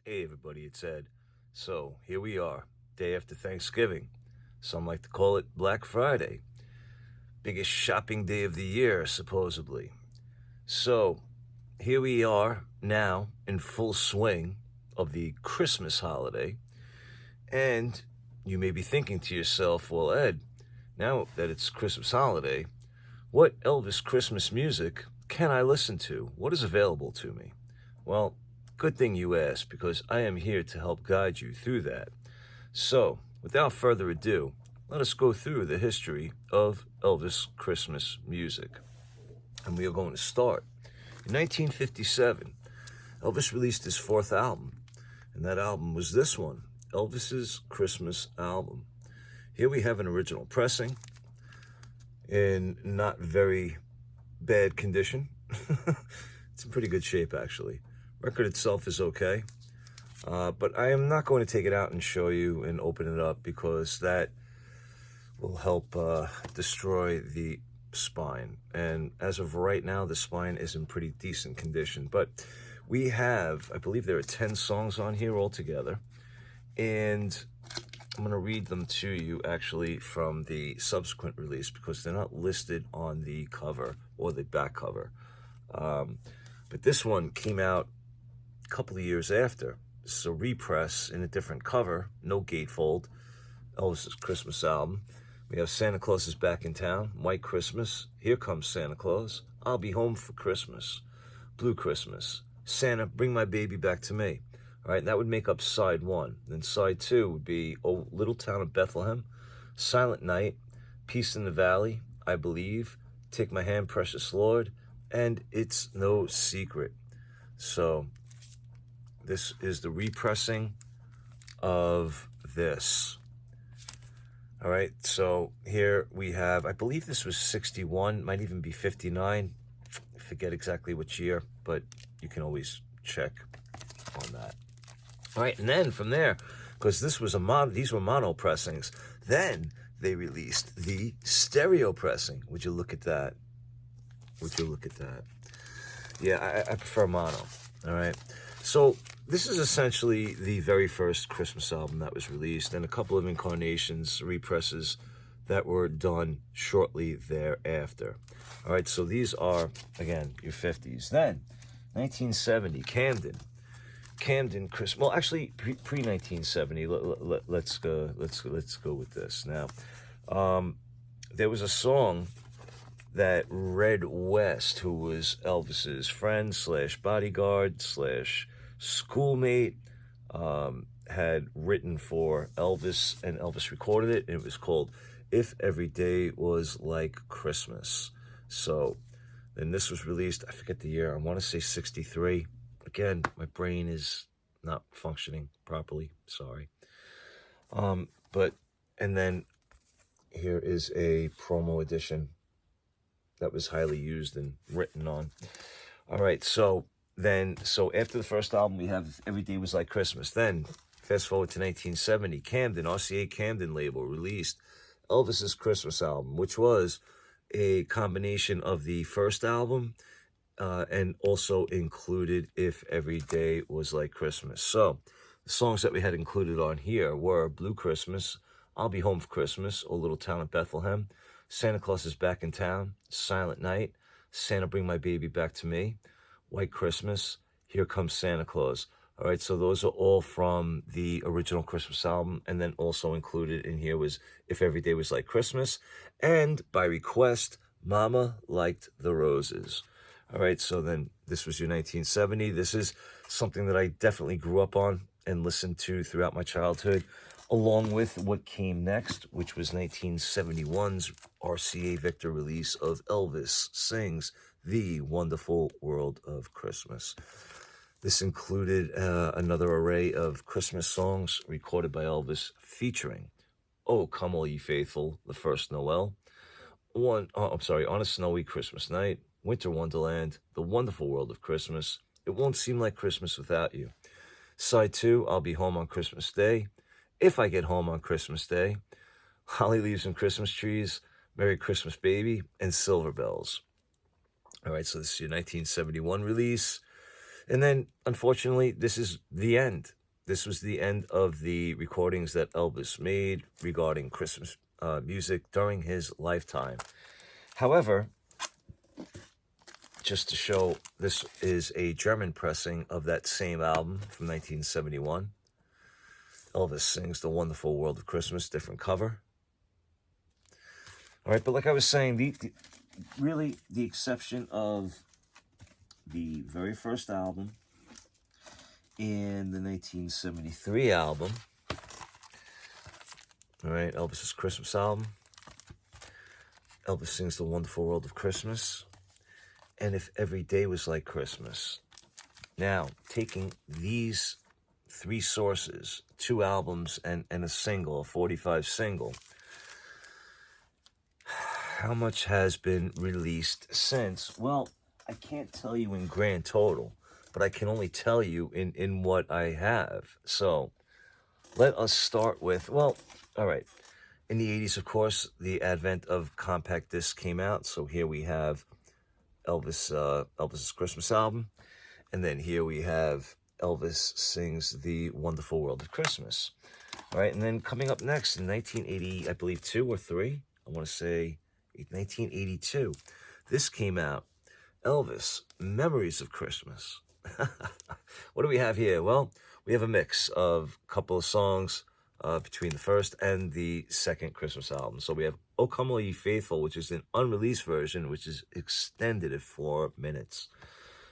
Hey everybody, it's Ed. So here we are, day after Thanksgiving. Some like to call it Black Friday. Biggest shopping day of the year, supposedly. So here we are now in full swing of the Christmas holiday. And you may be thinking to yourself, well, Ed, now that it's Christmas holiday, what Elvis Christmas music can I listen to? What is available to me? Well, good thing you asked, because I am here to help guide you through that. So, without further ado, let us go through the history of Elvis Christmas music. And we are going to start. In 1957, Elvis released his fourth album, and that album was this one, Elvis's Christmas Album. Here we have an original pressing in not very bad condition. It's in pretty good shape, actually. Record itself is okay, but I am not going to take it out and show you and open it up, because that will help destroy the spine. And as of right now, the spine is in pretty decent condition. But we have, I believe there are 10 songs on here altogether, and I'm going to read them to you actually from the subsequent release, because they're not listed on the cover or the back cover. But this one came out a couple of years after. It's a repress in a different cover, no gatefold, Elvis's Christmas album. We have Santa Claus is Back in Town, White Christmas, Here Comes Santa Claus, I'll Be Home for Christmas, Blue Christmas, Santa, Bring My Baby Back to Me. All right, that would make up side one. Then side two would be Oh Little Town of Bethlehem, Silent Night, Peace in the Valley, I Believe, Take My Hand, Precious Lord, and It's No Secret. So this is the repressing of this. All right, so here we have, I believe this was 61, might even be 59. I forget exactly which year, but you can always check on that. All right, and then from there, because this was these were mono pressings, then they released the stereo pressing. Would you look at that? Would you look at that? Yeah, I prefer mono. All right, so this is essentially the very first Christmas album that was released, and a couple of incarnations, represses that were done shortly thereafter. All right, so these are, again, your 50s. Then 1970, Camden Christmas. Well, actually, pre 1970. Let's go with this now. There was a song that Red West, who was Elvis's friend slash bodyguard slash schoolmate, had written for Elvis, and Elvis recorded it, and it was called If Every Day Was Like Christmas. So then this was released, I forget the year, I want to say 63. Again, my brain is not functioning properly, sorry. And then here is a promo edition that was highly used and written on. All right, so after the first album, we have Every Day Was Like Christmas. Then, fast forward to 1970, Camden, RCA Camden label, released Elvis's Christmas album, which was a combination of the first album and also included If Every Day Was Like Christmas. So, the songs that we had included on here were Blue Christmas, I'll Be Home for Christmas, O Little Town of Bethlehem, Santa Claus is Back in Town, Silent Night, Santa Bring My Baby Back to Me, White Christmas, Here Comes Santa Claus. All right, so those are all from the original Christmas album, and then also included in here was If Every Day Was Like Christmas, and by request, Mama Liked the Roses. All right, so then this was your 1970. This is something that I definitely grew up on and listened to throughout my childhood, along with what came next, which was 1971's RCA Victor release of Elvis Sings The Wonderful World of Christmas. This included another array of Christmas songs recorded by Elvis, featuring Oh, Come All Ye Faithful, The First Noel, On a Snowy Christmas Night, Winter Wonderland, The Wonderful World of Christmas, It Won't Seem Like Christmas Without You. Side 2, I'll Be Home on Christmas Day, If I Get Home on Christmas Day, Holly Leaves and Christmas Trees, Merry Christmas Baby, and Silver Bells. All right, so this is your 1971 release. And then, unfortunately, this is the end. This was the end of the recordings that Elvis made regarding Christmas music during his lifetime. However, just to show, this is a German pressing of that same album from 1971. Elvis sings The Wonderful World of Christmas, different cover. All right, but like I was saying, really the exception of the very first album and the 1973 album, all right, Elvis's Christmas album, Elvis sings The Wonderful World of Christmas, and If Every Day Was Like Christmas. Now, taking these three sources, two albums and a single, a 45 single, how much has been released since? Well, I can't tell you in grand total, but I can only tell you in what I have. So let us start with, well, all right. In the 80s, of course, the advent of compact discs came out. So here we have Elvis's Christmas album. And then here we have Elvis sings The Wonderful World of Christmas. All right, and then coming up next in 1980, I believe 2 or 3, I want to say 1982, this came out, Elvis, Memories of Christmas. What do we have here? Well, we have a mix of a couple of songs between the first and the second Christmas album. So we have O Come All Ye Faithful, which is an unreleased version, which is extended at 4 minutes.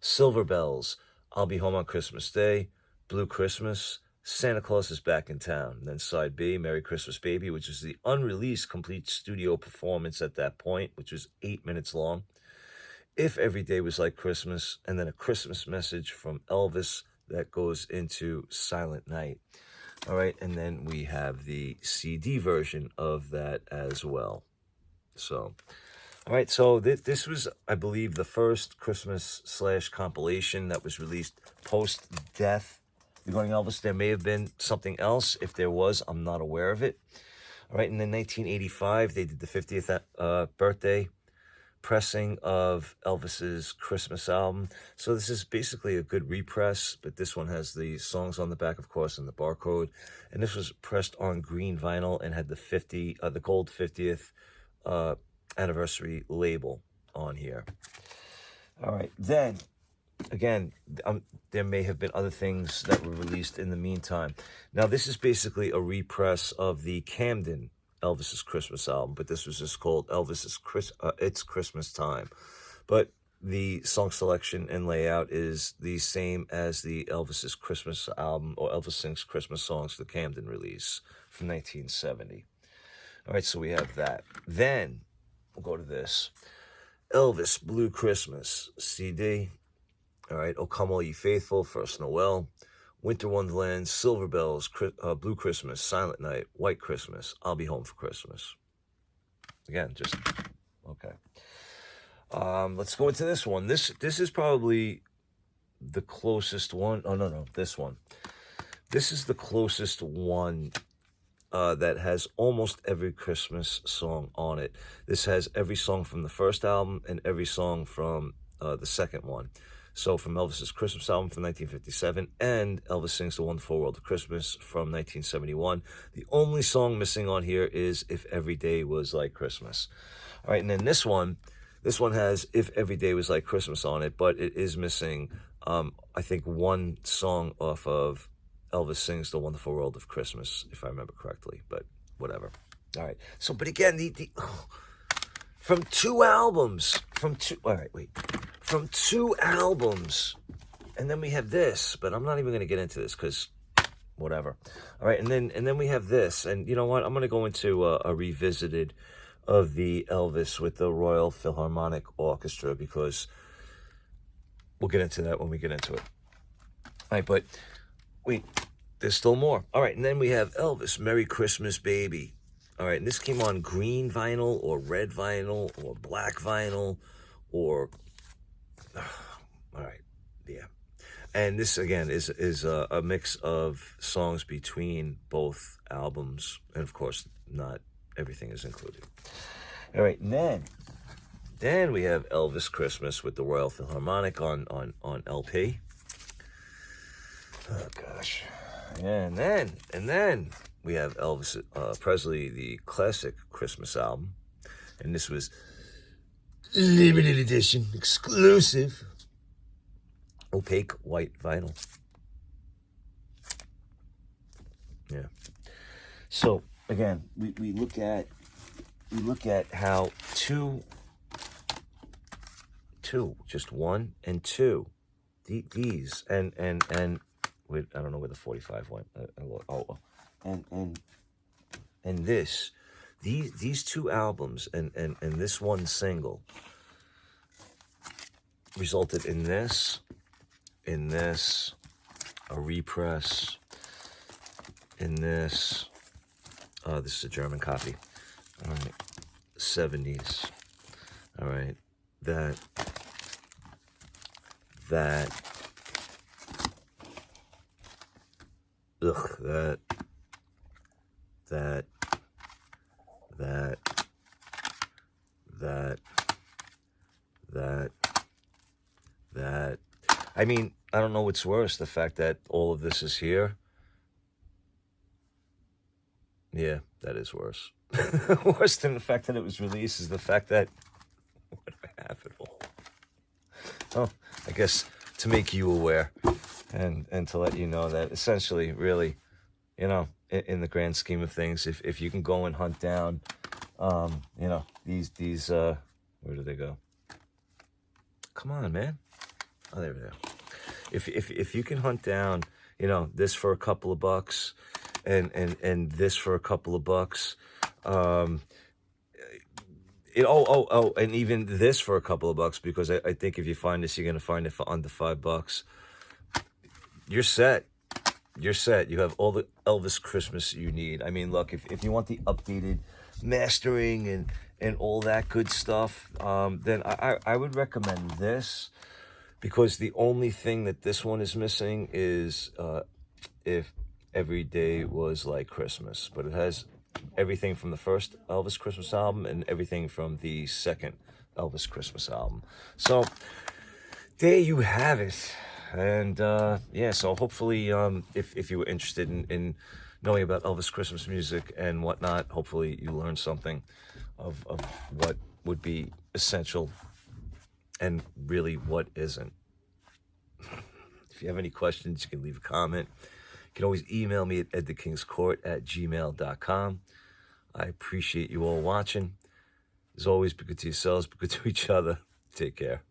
Silver Bells, I'll Be Home on Christmas Day, Blue Christmas, Santa Claus is Back in Town. And then side B, Merry Christmas Baby, which is the unreleased complete studio performance at that point, which was 8 minutes long. If Every Day Was Like Christmas, and then a Christmas message from Elvis that goes into Silent Night. All right, and then we have the CD version of that as well. So, all right, so this was, I believe, the first Christmas/compilation that was released post-death regarding Elvis. There may have been something else. If there was, I'm not aware of it. All right, and then 1985, they did the 50th birthday pressing of Elvis's Christmas album. So this is basically a good repress, but this one has the songs on the back, of course, and the barcode. And this was pressed on green vinyl and had the gold 50th anniversary label on here. All right, then again, there may have been other things that were released in the meantime. Now, this is basically a repress of the Camden Elvis's Christmas album, but this was just called Elvis's It's Christmas Time. But the song selection and layout is the same as the Elvis's Christmas album, or Elvis Sings Christmas Songs, the Camden release from 1970. All right, so we have that. Then we'll go to this. Elvis Blue Christmas CD. All right, O Come All Ye Faithful, First Noel, Winter Wonderland, Silver Bells, Blue Christmas, Silent Night, White Christmas, I'll Be Home for Christmas. Again, just, okay. Let's go into this one. This is probably the closest one. Oh, no, this one. This is the closest one that has almost every Christmas song on it. This has every song from the first album and every song from the second one. So from Elvis's Christmas album from 1957 and Elvis Sings The Wonderful World of Christmas from 1971. The only song missing on here is If Every Day Was Like Christmas. All right, and then this one has If Every Day Was Like Christmas on it, but it is missing, I think, one song off of Elvis Sings The Wonderful World of Christmas, if I remember correctly, but whatever. All right, so, but again, from two albums, from two albums, and then we have this, but I'm not even going to get into this because whatever. All right, and then we have this, and you know what? I'm going to go into a revisited of the Elvis with the Royal Philharmonic Orchestra because we'll get into that when we get into it. All right, but wait, there's still more. All right, and then we have Elvis, Merry Christmas, Baby. All right, and this came on green vinyl or red vinyl or black vinyl or... all right, yeah. And this, again, is a mix of songs between both albums. And, of course, not everything is included. All right, and then we have Elvis Christmas with the Royal Philharmonic on LP. Oh gosh. And then we have Elvis Presley, the classic Christmas album, and this was limited edition, exclusive, opaque white vinyl. Yeah. So again, we look at how two, just one and two, these and wait, I don't know where the 45 went. And these two albums and this one single resulted in this, a repress, in this. This is a German copy. All right, 70s. All right, that. Ugh, that. I mean, I don't know what's worse, the fact that all of this is here. Yeah, that is worse. Worse than the fact that it was released is the fact that, what do I have it all? Oh, I guess to make you aware and to let you know that essentially, really, you know, in the grand scheme of things, if you can go and hunt down, you know, these where do they go? Come on, man. Oh, there we go. If you can hunt down, you know, this for a couple of bucks, and this for a couple of bucks, and even this for a couple of bucks, because I think if you find this, you're gonna find it for under $5. You're set. You're set. You have all the Elvis Christmas you need. I mean, look, if you want the updated mastering and all that good stuff, then I would recommend this, because the only thing that this one is missing is If Every Day Was Like Christmas. But it has everything from the first Elvis Christmas album and everything from the second Elvis Christmas album. So there you have it. And yeah, so hopefully if you were interested in knowing about Elvis Christmas music and whatnot, hopefully you learned something of what would be essential and really what isn't. If you have any questions, you can leave a comment. You can always email me at edthekingscourt@gmail.com. I appreciate you all watching. As always, be good to yourselves, be good to each other. Take care.